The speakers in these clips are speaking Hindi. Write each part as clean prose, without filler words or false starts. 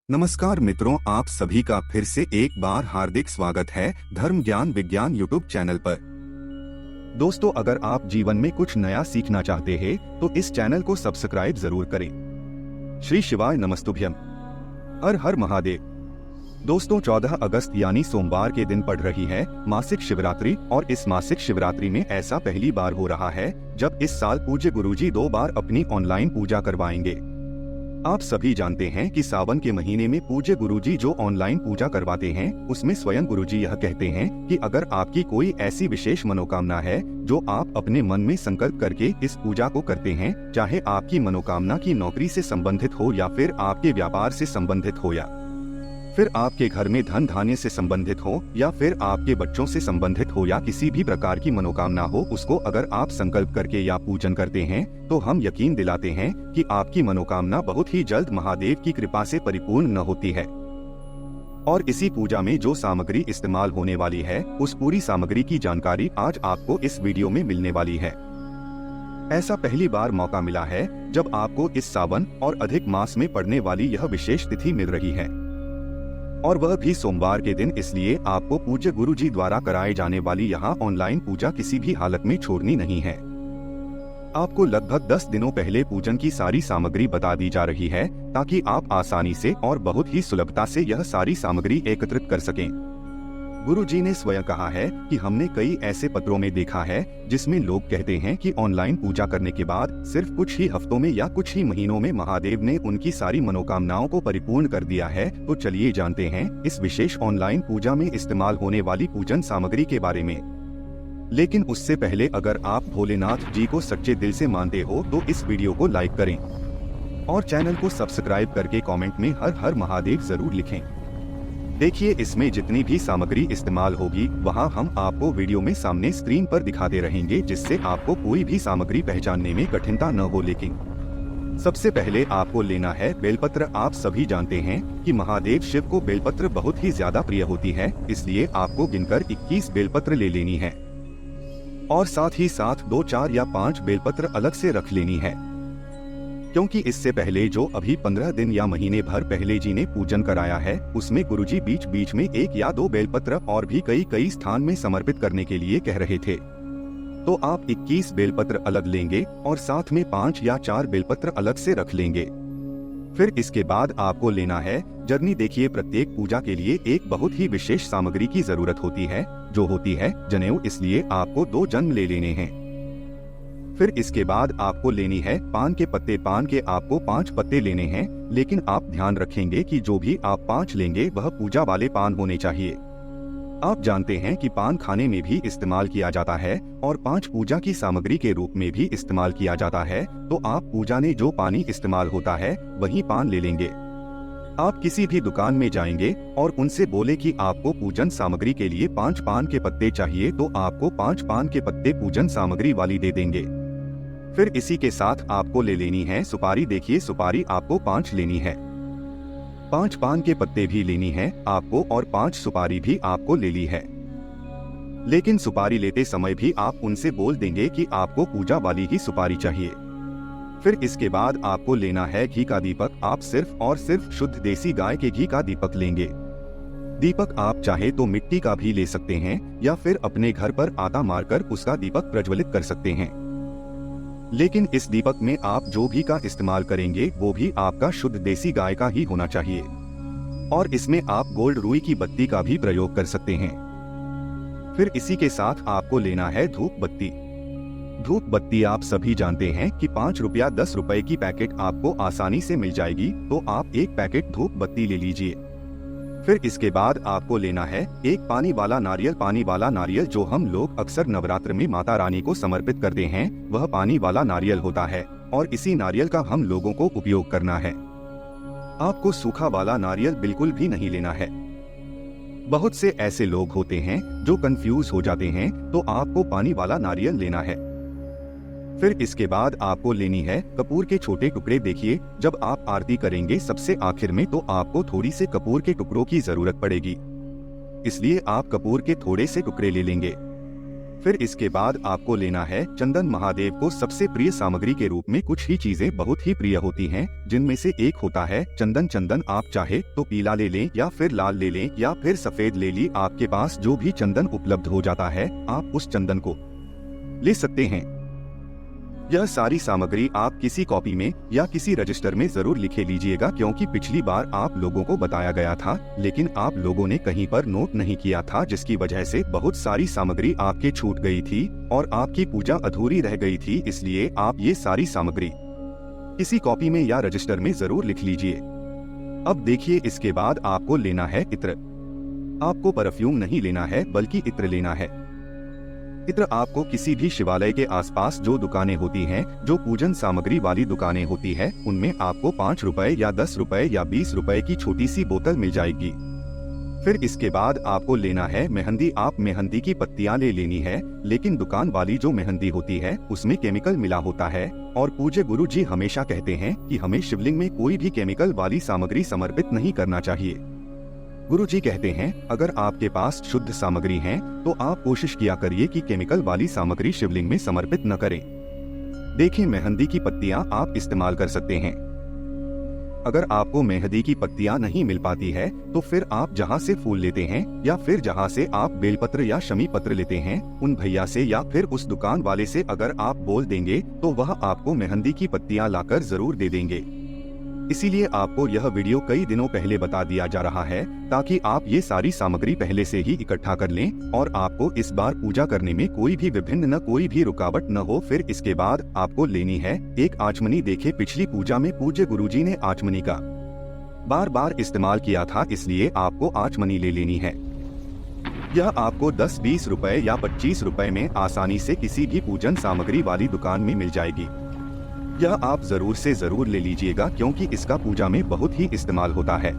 नमस्कार मित्रों, आप सभी का फिर से एक बार हार्दिक स्वागत है धर्म ज्ञान विज्ञान यूट्यूब चैनल पर। दोस्तों, अगर आप जीवन में कुछ नया सीखना चाहते हैं तो इस चैनल को सब्सक्राइब जरूर करें। श्री शिवाय नमस्तुभ्यम। हर हर महादेव। दोस्तों, 14 अगस्त यानी सोमवार के दिन पड़ रही है मासिक शिवरात्रि और इस मासिक शिवरात्रि में ऐसा पहली बार हो रहा है जब इस साल पूज्य गुरुजी 2 बार अपनी ऑनलाइन पूजा करवाएंगे। आप सभी जानते हैं कि सावन के महीने में पूज्य गुरुजी जो ऑनलाइन पूजा करवाते हैं उसमें स्वयं गुरुजी यह कहते हैं कि अगर आपकी कोई ऐसी विशेष मनोकामना है जो आप अपने मन में संकल्प करके इस पूजा को करते हैं, चाहे आपकी मनोकामना की नौकरी से संबंधित हो या फिर आपके व्यापार से संबंधित हो या फिर आपके घर में धन धान्य से संबंधित हो या फिर आपके बच्चों से संबंधित हो या किसी भी प्रकार की मनोकामना हो, उसको अगर आप संकल्प करके या पूजन करते हैं तो हम यकीन दिलाते हैं कि आपकी मनोकामना बहुत ही जल्द महादेव की कृपा से परिपूर्ण न होती है। और इसी पूजा में जो सामग्री इस्तेमाल होने वाली है उस पूरी सामग्री की जानकारी आज आपको इस वीडियो में मिलने वाली है। ऐसा पहली बार मौका मिला है जब आपको इस सावन और अधिक मास में पड़ने वाली यह विशेष तिथि मिल रही है, और वह भी सोमवार के दिन। इसलिए आपको पूज्य गुरुजी द्वारा कराए जाने वाली यहाँ ऑनलाइन पूजा किसी भी हालत में छोड़नी नहीं है। आपको लगभग 10 दिनों पहले पूजन की सारी सामग्री बता दी जा रही है ताकि आप आसानी से और बहुत ही सुलभता से यह सारी सामग्री एकत्रित कर सकें। गुरुजी ने स्वयं कहा है कि हमने कई ऐसे पत्रों में देखा है जिसमें लोग कहते हैं कि ऑनलाइन पूजा करने के बाद सिर्फ कुछ ही हफ्तों में या कुछ ही महीनों में महादेव ने उनकी सारी मनोकामनाओं को परिपूर्ण कर दिया है। तो चलिए जानते हैं इस विशेष ऑनलाइन पूजा में इस्तेमाल होने वाली पूजन सामग्री के बारे में। लेकिन उससे पहले अगर आप भोलेनाथ जी को सच्चे दिल से मानते हो तो इस वीडियो को लाइक करें और चैनल को सब्सक्राइब करके कमेंट में हर हर महादेव जरूर लिखें। देखिए, इसमें जितनी भी सामग्री इस्तेमाल होगी वहां हम आपको वीडियो में सामने स्क्रीन पर दिखाते रहेंगे, जिससे आपको कोई भी सामग्री पहचानने में कठिनता न हो। लेकिन सबसे पहले आपको लेना है बेलपत्र। आप सभी जानते हैं कि महादेव शिव को बेलपत्र बहुत ही ज्यादा प्रिय होती है, इसलिए आपको गिनकर 21 बेलपत्र ले लेनी है और साथ ही साथ 2, 4 या 5 बेलपत्र अलग से रख लेनी है, क्योंकि इससे पहले जो अभी 15 दिन या महीने भर पहले जी ने पूजन कराया है उसमें गुरुजी बीच बीच में 1 या 2 बेलपत्र और भी कई स्थान में समर्पित करने के लिए कह रहे थे। तो आप 21 बेलपत्र अलग लेंगे और साथ में 5 या 4 बेलपत्र अलग से रख लेंगे। फिर इसके बाद आपको लेना है जर्नी। देखिए, प्रत्येक पूजा के लिए एक बहुत ही विशेष सामग्री की जरूरत होती है जो होती है जनेऊ, इसलिए आपको 2 जन ले लेने हैं। फिर इसके बाद आपको लेनी है पान के पत्ते। पान के आपको 5 पत्ते लेने हैं, लेकिन आप ध्यान रखेंगे कि जो भी आप 5 लेंगे वह पूजा वाले पान होने चाहिए। आप जानते हैं कि पान खाने में भी इस्तेमाल किया जाता है और 5 पूजा की सामग्री के रूप में भी इस्तेमाल किया जाता है। तो आप पूजा में जो पानी इस्तेमाल होता है वही पान ले लेंगे। आप किसी भी दुकान में जाएंगे और उनसे बोले कि आपको पूजन सामग्री के लिए 5 पान के पत्ते चाहिए, तो आपको 5 पान के पत्ते पूजन सामग्री वाली दे देंगे। फिर इसी के साथ आपको ले लेनी है सुपारी। देखिए, सुपारी आपको 5 लेनी है, 5 पान के पत्ते भी लेनी है आपको और 5 सुपारी भी आपको ले ली है। लेकिन सुपारी लेते समय भी आप उनसे बोल देंगे कि आपको पूजा वाली ही सुपारी चाहिए। फिर इसके बाद आपको लेना है घी का दीपक। आप सिर्फ और सिर्फ शुद्ध देसी गाय के घी का दीपक लेंगे। दीपक आप चाहे तो मिट्टी का भी ले सकते हैं या फिर अपने घर पर आटा मारकर उसका दीपक प्रज्वलित कर सकते हैं। लेकिन इस दीपक में आप जो भी का इस्तेमाल करेंगे वो भी आपका शुद्ध देसी गाय का ही होना चाहिए, और इसमें आप गोल्ड रुई की बत्ती का भी प्रयोग कर सकते हैं। फिर इसी के साथ आपको लेना है धूप बत्ती। धूप बत्ती आप सभी जानते हैं कि 5 रुपया 10 रुपए की पैकेट आपको आसानी से मिल जाएगी, तो आप 1 पैकेट धूप बत्ती ले लीजिए। फिर इसके बाद आपको लेना है 1 पानी वाला नारियल। पानी वाला नारियल जो हम लोग अक्सर नवरात्र में माता रानी को समर्पित करते हैं वह पानी वाला नारियल होता है, और इसी नारियल का हम लोगों को उपयोग करना है। आपको सूखा वाला नारियल बिल्कुल भी नहीं लेना है। बहुत से ऐसे लोग होते हैं जो कंफ्यूज हो जाते हैं, तो आपको पानी वाला नारियल लेना है। फिर इसके बाद आपको लेनी है कपूर के छोटे टुकड़े। देखिए, जब आप आरती करेंगे सबसे आखिर में तो आपको थोड़ी से कपूर के टुकड़ों की जरूरत पड़ेगी, इसलिए आप कपूर के थोड़े से टुकड़े ले लेंगे। फिर इसके बाद आपको लेना है चंदन। महादेव को सबसे प्रिय सामग्री के रूप में कुछ ही चीजें बहुत ही प्रिय होती हैं, जिनमें से एक होता है चंदन। चंदन आप चाहे तो पीला ले लें या फिर लाल ले लें या फिर सफेद ले ली। आपके पास जो भी चंदन उपलब्ध हो जाता है आप उस चंदन को ले सकते हैं। यह सारी सामग्री आप किसी कॉपी में या किसी रजिस्टर में जरूर लिखे लीजिएगा, क्योंकि पिछली बार आप लोगों को बताया गया था लेकिन आप लोगों ने कहीं पर नोट नहीं किया था, जिसकी वजह से बहुत सारी सामग्री आपके छूट गई थी और आपकी पूजा अधूरी रह गई थी। इसलिए आप ये सारी सामग्री किसी कॉपी में या रजिस्टर में जरूर लिख लीजिए। अब देखिए, इसके बाद आपको लेना है इत्र। आपको परफ्यूम नहीं लेना है बल्कि इत्र लेना है। इत्र आपको किसी भी शिवालय के आसपास जो दुकानें होती हैं, जो पूजन सामग्री वाली दुकानें होती है, उनमें आपको 5 रुपए या 10 रुपए या 20 रुपए की छोटी सी बोतल मिल जाएगी। फिर इसके बाद आपको लेना है मेहंदी। आप मेहंदी की पत्तियां ले लेनी है, लेकिन दुकान वाली जो मेहंदी होती है उसमें केमिकल मिला होता है और पूज्य गुरु जी हमेशा कहते हैं कि हमें शिवलिंग में कोई भी केमिकल वाली सामग्री समर्पित नहीं करना चाहिए। गुरु जी कहते हैं अगर आपके पास शुद्ध सामग्री है तो आप कोशिश किया करिए कि केमिकल वाली सामग्री शिवलिंग में समर्पित न करें। देखें, मेहंदी की पत्तियां आप इस्तेमाल कर सकते हैं। अगर आपको मेहंदी की पत्तियां नहीं मिल पाती है तो फिर आप जहां से फूल लेते हैं या फिर जहां से आप बेलपत्र या शमी पत्र लेते हैं, उन भैया से या फिर उस दुकान वाले से अगर आप बोल देंगे तो वह आपको मेहंदी की पत्तियां लाकर जरूर दे देंगे। इसीलिए आपको यह वीडियो कई दिनों पहले बता दिया जा रहा है ताकि आप ये सारी सामग्री पहले से ही इकट्ठा कर लें और आपको इस बार पूजा करने में कोई भी विघ्न न, कोई भी रुकावट न हो। फिर इसके बाद आपको लेनी है एक आचमनी। देखे, पिछली पूजा में पूज्य गुरुजी ने आचमनी का बार बार इस्तेमाल किया था, इसलिए आपको आचमनी ले लेनी है। यह आपको 10, 20 रुपए या 25 रुपए में आसानी से किसी भी पूजन सामग्री वाली दुकान में मिल जाएगी। यह आप जरूर से जरूर ले लीजिएगा, क्योंकि इसका पूजा में बहुत ही इस्तेमाल होता है।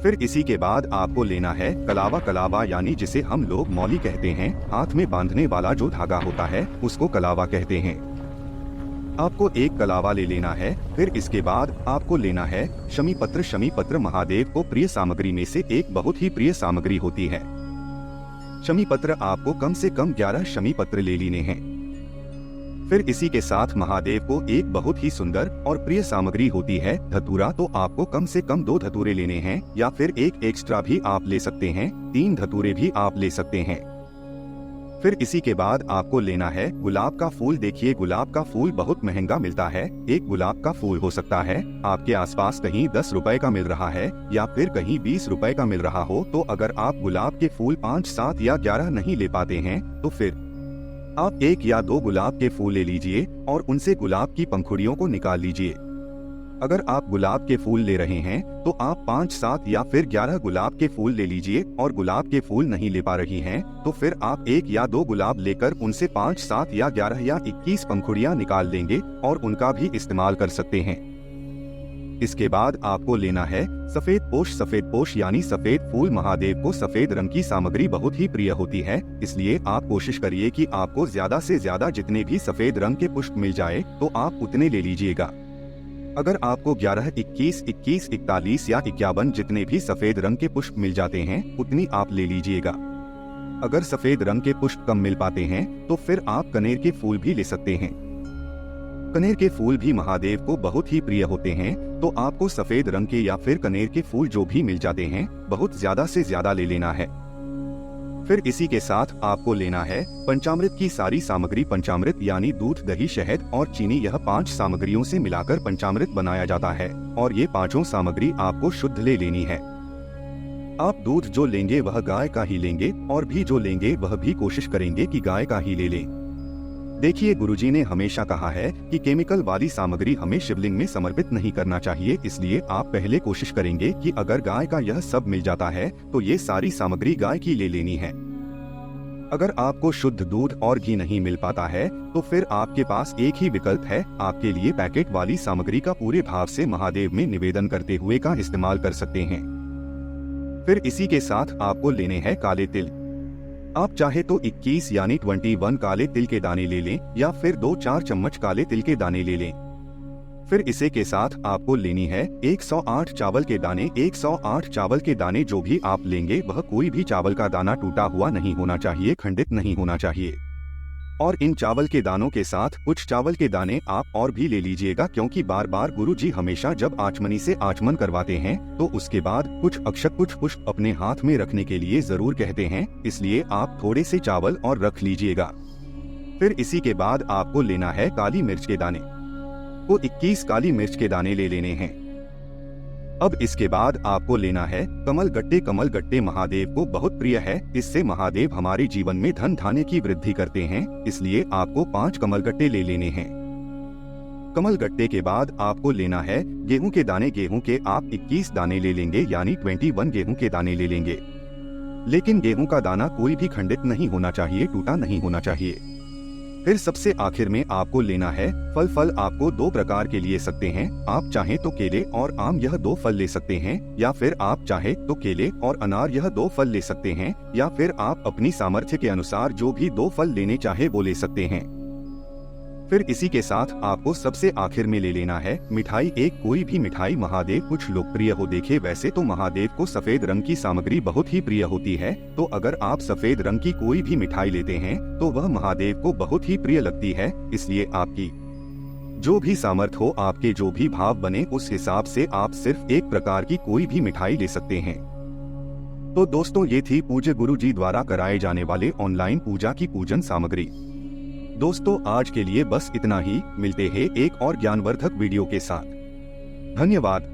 फिर इसी के बाद आपको लेना है कलावा। कलावा यानी जिसे हम लोग मौली कहते हैं, हाथ में बांधने वाला जो धागा होता है उसको कलावा कहते हैं। आपको एक कलावा ले लेना है। फिर इसके बाद आपको लेना है शमी पत्र। शमी पत्र महादेव को प्रिय सामग्री में से एक बहुत ही प्रिय सामग्री होती है। शमी पत्र आपको कम से कम 11 शमी पत्र ले लेने हैं। फिर इसी के साथ महादेव को एक बहुत ही सुंदर और प्रिय सामग्री होती है धतूरा। तो आपको कम से कम 2 धतूरे लेने हैं या फिर एक एक्स्ट्रा भी आप ले सकते हैं, 3 धतूरे भी आप ले सकते हैं। फिर इसी के बाद आपको लेना है गुलाब का फूल। देखिए, गुलाब का फूल बहुत महंगा मिलता है। एक गुलाब का फूल हो सकता है आपके आसपास कहीं 10 रुपए का मिल रहा है या फिर कहीं 20 रुपए का मिल रहा हो। तो अगर आप गुलाब के फूल 5, 7 या 11 नहीं ले पाते हैं तो फिर आप 1 या 2 गुलाब के फूल ले लीजिए और उनसे गुलाब की पंखुड़ियों को निकाल लीजिए। अगर आप गुलाब के फूल ले रहे हैं तो आप 5, 7 या फिर 11 गुलाब के फूल ले लीजिए और गुलाब के फूल नहीं ले पा रही हैं तो फिर आप 1 या 2 गुलाब लेकर उनसे 5, 7 या 11 या 21 पंखुड़ियां निकाल लेंगे और उनका भी इस्तेमाल कर सकते हैं। इसके बाद आपको लेना है सफेद पोश। सफेद पोश यानी सफेद फूल। महादेव को सफेद रंग की सामग्री बहुत ही प्रिय होती है, इसलिए आप कोशिश करिए कि आपको ज्यादा से ज्यादा जितने भी सफेद रंग के पुष्प मिल जाए तो आप उतने ले लीजिएगा। अगर आपको 11, 21, 21, 41 या 51 जितने भी सफेद रंग के पुष्प मिल जाते हैं उतनी आप ले लीजिएगा। अगर सफेद रंग के पुष्प कम मिल पाते हैं तो फिर आप कनेर के फूल भी ले सकते हैं। कनेर के फूल भी महादेव को बहुत ही प्रिय होते हैं, तो आपको सफेद रंग के या फिर कनेर के फूल जो भी मिल जाते हैं बहुत ज्यादा से ज्यादा ले लेना है। फिर इसी के साथ आपको लेना है पंचामृत की सारी सामग्री। पंचामृत यानी दूध, दही, शहद और चीनी। यह 5 सामग्रियों से मिलाकर पंचामृत बनाया जाता है और ये 5 सामग्री आपको शुद्ध ले लेनी है। आप दूध जो लेंगे वह गाय का ही लेंगे और भी जो लेंगे वह भी कोशिश करेंगे कि गाय का ही ले लें। देखिए, गुरुजी ने हमेशा कहा है कि केमिकल वाली सामग्री हमें शिवलिंग में समर्पित नहीं करना चाहिए, इसलिए आप पहले कोशिश करेंगे कि अगर गाय का यह सब मिल जाता है तो ये सारी सामग्री गाय की ले लेनी है। अगर आपको शुद्ध दूध और घी नहीं मिल पाता है तो फिर आपके पास एक ही विकल्प है। आपके लिए पैकेट वाली सामग्री का पूरे भाव से महादेव में निवेदन करते हुए का इस्तेमाल कर सकते हैं। फिर इसी के साथ आपको लेने हैं काले तिल। आप चाहे तो 21 यानी 21 काले तिल के दाने ले लें या फिर 2-4 चम्मच काले तिल के दाने ले लें। फिर इसे के साथ आपको लेनी है 108 चावल के दाने। 108 चावल के दाने जो भी आप लेंगे वह कोई भी चावल का दाना टूटा हुआ नहीं होना चाहिए, खंडित नहीं होना चाहिए। और इन चावल के दानों के साथ कुछ चावल के दाने आप और भी ले लीजिएगा, क्योंकि बार बार गुरुजी हमेशा जब आचमनी से आचमन करवाते हैं तो उसके बाद कुछ अक्षत कुछ पुष्प अपने हाथ में रखने के लिए जरूर कहते हैं, इसलिए आप थोड़े से चावल और रख लीजिएगा। फिर इसी के बाद आपको लेना है काली मिर्च के दाने। को 21 काली मिर्च के दाने ले लेने हैं। अब इसके बाद आपको लेना है कमल गट्टे। कमल गट्टे महादेव को बहुत प्रिय है, इससे महादेव हमारे जीवन में धन धान्य की वृद्धि करते हैं, इसलिए आपको 5 कमल गट्टे ले लेने हैं। कमल गट्टे के बाद आपको लेना है गेहूं के दाने। गेहूं के आप 21 दाने ले लेंगे, यानी 21 गेहूं के दाने ले लेंगे। लेकिन गेहूं का दाना कोई भी खंडित नहीं होना चाहिए, टूटा नहीं होना चाहिए। फिर सबसे आखिर में आपको लेना है फल। फल आपको 2 प्रकार के लिए सकते हैं, आप चाहें तो केले और आम यह 2 फल ले सकते हैं, या फिर आप चाहे तो केले और अनार यह 2 फल ले सकते हैं, या फिर आप अपनी सामर्थ्य के अनुसार जो भी 2 फल लेने चाहे वो ले सकते हैं। फिर इसी के साथ आपको सबसे आखिर में ले लेना है मिठाई। एक कोई भी मिठाई महादेव कुछ लोकप्रिय हो। देखे वैसे तो महादेव को सफेद रंग की सामग्री बहुत ही प्रिय होती है, तो अगर आप सफेद रंग की कोई भी मिठाई लेते हैं तो वह महादेव को बहुत ही प्रिय लगती है, इसलिए आपकी जो भी सामर्थ्य हो, आपके जो भी भाव बने, उस हिसाब से आप सिर्फ एक प्रकार की कोई भी मिठाई ले सकते हैं। तो दोस्तों ये थी पूज्य गुरु जी द्वारा कराए जाने वाले ऑनलाइन पूजा की पूजन सामग्री। दोस्तों आज के लिए बस इतना ही, मिलते हैं एक और ज्ञानवर्धक वीडियो के साथ। धन्यवाद।